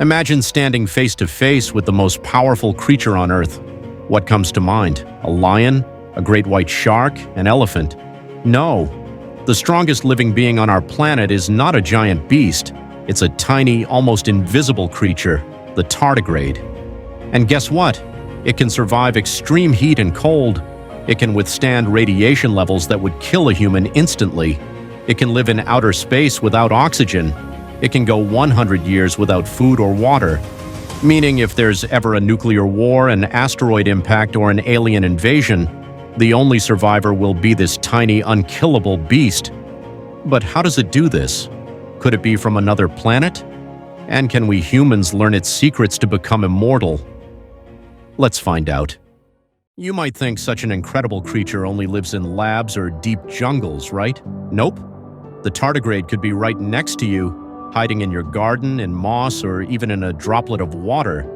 Imagine standing face to face with the most powerful creature on Earth. What comes to mind? A lion? A great white shark? An elephant? No. The strongest living being on our planet is not a giant beast. It's a tiny, almost invisible creature, the tardigrade. And guess what? It can survive extreme heat and cold. It can withstand radiation levels that would kill a human instantly. It can live in outer space without oxygen. It can go 100 years without food or water. Meaning if there's ever a nuclear war, an asteroid impact, or an alien invasion, the only survivor will be this tiny, unkillable beast. But how does it do this? Could it be from another planet? And can we humans learn its secrets to become immortal? Let's find out. You might think such an incredible creature only lives in labs or deep jungles, right? Nope. The tardigrade could be right next to you, hiding in your garden, in moss, or even in a droplet of water.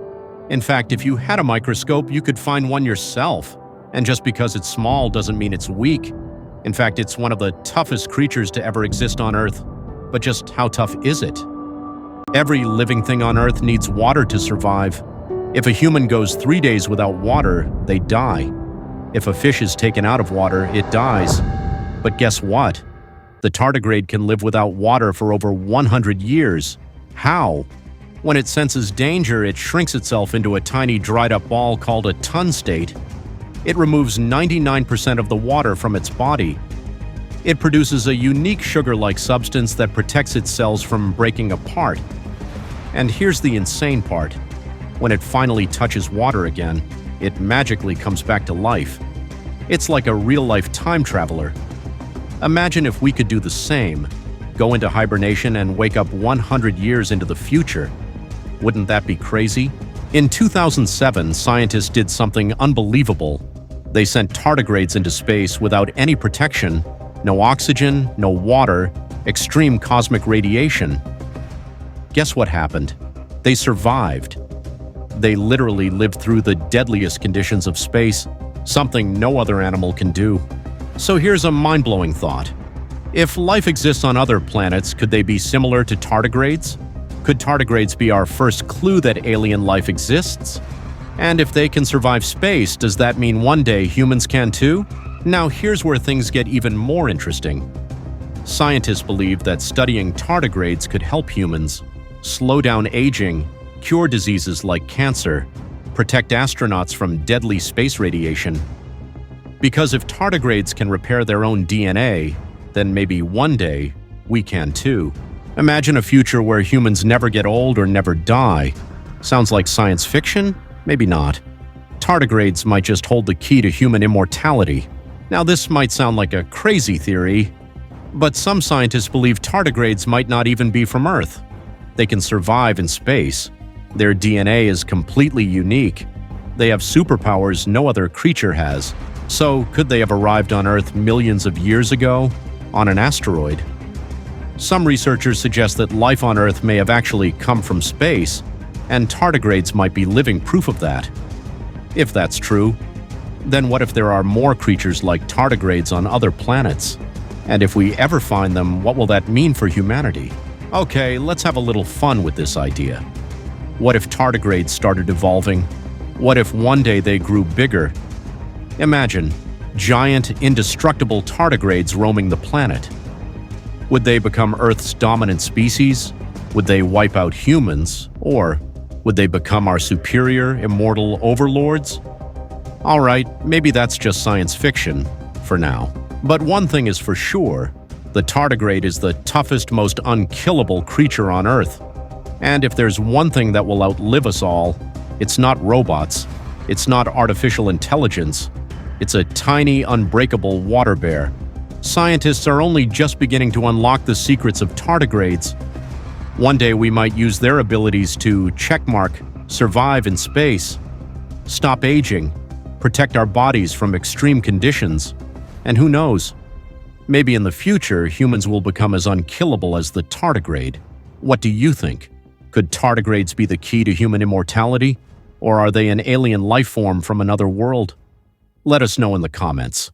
In fact, if you had a microscope, you could find one yourself. And just because it's small doesn't mean it's weak. In fact, it's one of the toughest creatures to ever exist on Earth. But just how tough is it? Every living thing on Earth needs water to survive. If a human goes 3 days without water, they die. If a fish is taken out of water, it dies. But guess what? The tardigrade can live without water for over 100 years. How? When it senses danger, it shrinks itself into a tiny dried-up ball called a tun state. It removes 99% of the water from its body. It produces a unique sugar-like substance that protects its cells from breaking apart. And here's the insane part. When it finally touches water again, it magically comes back to life. It's like a real-life time traveler. Imagine if we could do the same, go into hibernation and wake up 100 years into the future. Wouldn't that be crazy? In 2007, scientists did something unbelievable. They sent tardigrades into space without any protection, no oxygen, no water, extreme cosmic radiation. Guess what happened? They survived. They literally lived through the deadliest conditions of space, something no other animal can do. So here's a mind-blowing thought. If life exists on other planets, could they be similar to tardigrades? Could tardigrades be our first clue that alien life exists? And if they can survive space, does that mean one day humans can too? Now here's where things get even more interesting. Scientists believe that studying tardigrades could help humans slow down aging, cure diseases like cancer, protect astronauts from deadly space radiation. Because if tardigrades can repair their own DNA, then maybe one day we can too. Imagine a future where humans never get old or never die. Sounds like science fiction? Maybe not. Tardigrades might just hold the key to human immortality. Now this might sound like a crazy theory, but some scientists believe tardigrades might not even be from Earth. They can survive in space. Their DNA is completely unique. They have superpowers no other creature has. So, could they have arrived on Earth millions of years ago, on an asteroid? Some researchers suggest that life on Earth may have actually come from space, and tardigrades might be living proof of that. If that's true, then what if there are more creatures like tardigrades on other planets? And if we ever find them, what will that mean for humanity? Okay, let's have a little fun with this idea. What if tardigrades started evolving? What if one day they grew bigger? Imagine giant, indestructible tardigrades roaming the planet. Would they become Earth's dominant species? Would they wipe out humans? Or would they become our superior, immortal overlords? All right, maybe that's just science fiction for now. But one thing is for sure, the tardigrade is the toughest, most unkillable creature on Earth. And if there's one thing that will outlive us all, it's not robots, it's not artificial intelligence, it's a tiny, unbreakable water bear. Scientists are only just beginning to unlock the secrets of tardigrades. One day we might use their abilities to checkmark, survive in space, stop aging, protect our bodies from extreme conditions, and who knows, maybe in the future humans will become as unkillable as the tardigrade. What do you think? Could tardigrades be the key to human immortality? Or are they an alien life form from another world? Let us know in the comments.